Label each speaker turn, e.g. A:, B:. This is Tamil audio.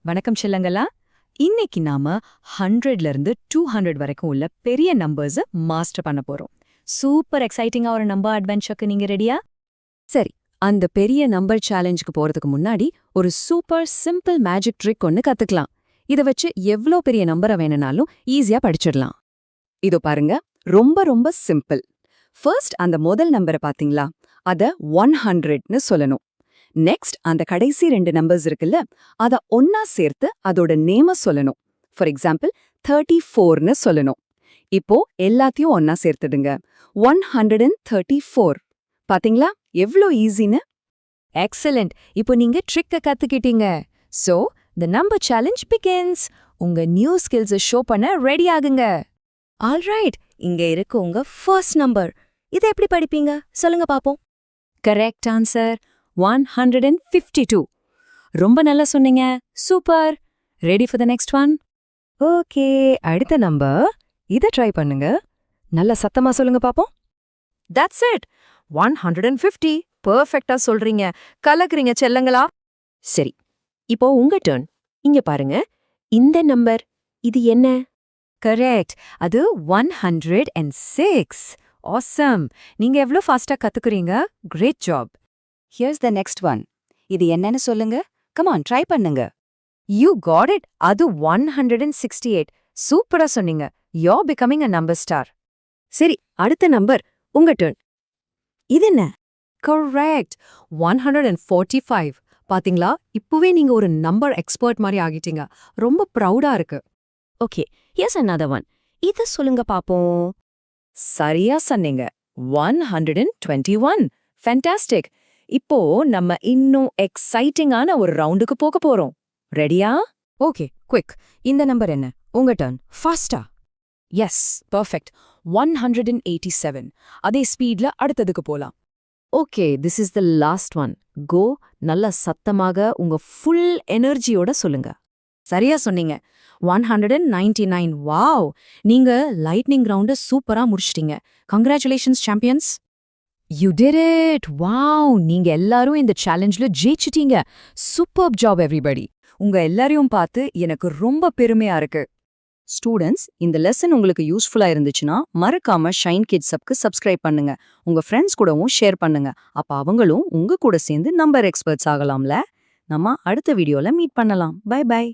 A: வணக்கம் செல்லங்களா. இன்னைக்கு நாம 100ல இருந்து 200 வரைக்கும் உள்ள பெரிய நம்பர்ஸ் மாஸ்டர் பண்ண போறோம். சூப்பர் எக்ஸைட்டிங்கா ஒரு நம்பர் அட்வென்ச்சருக்கு நீங்க ரெடியா? சரி, அந்த பெரிய நம்பர் சேலஞ்சுக்கு போறதுக்கு முன்னாடி ஒரு சூப்பர் சிம்பிள் மேஜிக் ட்ரிக் ஒன்னு கத்துக்கலாம். இத வச்சு எவ்ளோ பெரிய நம்பரை வேணும்னாலும் ஈஸியா படிச்சிடலாம். இதோ பாருங்க, ரொம்ப ரொம்ப சிம்பிள். ஃபர்ஸ்ட் அந்த முதல் நம்பரை பாத்தீங்களா, அத 100ன்னு சொல்லணும். நெக்ஸ்ட் அந்த கடைசி 2 நம்பர்ஸ் இருக்குல்ல, அத ஒன்னா சேர்த்து அதோட நேம சொல்லணும். ஃபார் எக்ஸாம்பிள் 34ன்னு சொல்லணும். இப்போ எல்லாத்தையும் ஒன்னா சேர்த்துடுங்க. 134. பாத்தீங்களா எவ்ளோ ஈஸின்னு? எக்ஸலென்ட். இப்போ நீங்க ட்ரிக்க கத்துக்கிட்டீங்க. So the number challenge begins. உங்க நியூ ஸ்கில்ஸ் ஷோ பண்ண ரெடி ஆகுங்க. ஆல்ரைட், இங்க இருக்கு உங்க ஃபர்ஸ்ட் நம்பர். இதை எப்படி படிப்பீங்க சொல்லுங்க பாப்போம். Correct answer 152. ரொம்ப நல்லா சொன்னீங்க. Super. Ready for the next one? Okay, அடுத்த நம்பர். இதை ட்ரை பண்ணுங்க. நல்ல சத்தமா சொல்லுங்க பாப்போம். That's it, 150. பெர்ஃபெக்ட்டா சொல்றீங்க. கலக்குறீங்க செல்லங்களா. சரி, இப்போ உங்க டர்ன். இங்க பாருங்க, இந்த நம்பர் இது என்ன? கரெக்ட், அது 106. ஆசம். நீங்க எவ்ளோ ஃபாஸ்டா கத்துக்குறீங்க. Great job. Here's the next one. இது என்னன்னு சொல்லுங்க. Come on, try பண்ணுங்க. You got it. அது 168. சூப்பரா சொன்னீங்க. You're becoming a number star. சரி, அடுத்த நம்பர். உங்க டர்ன். இது என்ன? Correct. 145. பாத்தீங்களா, இப்பவே நீங்க ஒரு நம்பர் எக்ஸ்பர்ட் மாதிரி ஆகிட்டீங்க. ரொம்ப ப்ரௌடா இருக்கு. Okay, here's another one. இத சொல்லுங்க பாப்போம். சரியா சொன்னீங்க. 121. Fantastic. இப்போ நம்ம இன்னும் எக்ஸைட்டிங்கான ஒரு ரவுண்டுக்கு போக போறோம். ரெடியா? Okay, quick. இந்த நம்பர் என்ன? உங்க டர்ன். ஃபாஸ்டா. Yes, perfect. 187. அதே ஸ்பீட்ல அடுத்ததுக்கு போலாம். Okay, this is the last one. Go. நல்ல சத்தமாக உங்க ஃபுல் எனர்ஜியோட சொல்லுங்க. சரியா சொன்னீங்க. 199. வாவ், நீங்க லைட்னிங் ரவுண்ட சூப்பரா முடிச்சிட்டீங்க. Congratulations champions. You did it! Wow! நீங்க எல்லாரும் இந்த சேலஞ்சில் ஜெயிச்சிட்டீங்க. Super job everybody. உங்க எல்லாரையும் பார்த்து எனக்கு ரொம்ப பெருமையா இருக்கு. ஸ்டூடெண்ட்ஸ், இந்த லெசன் உங்களுக்கு யூஸ்ஃபுல்லா இருந்துச்சுன்னா மறக்காம ஷைன் கிட்ஸ் அப்க்கு சப்ஸ்கிரைப் பண்ணுங்க. உங்க ஃப்ரெண்ட்ஸ் கூடவும் ஷேர் பண்ணுங்க. அப்ப அவங்களும் உங்க கூட சேர்ந்து நம்பர் எக்ஸ்பர்ட்ஸ் ஆகலாம்ல. நம்ம அடுத்த வீடியோல மீட் பண்ணலாம். Bye by.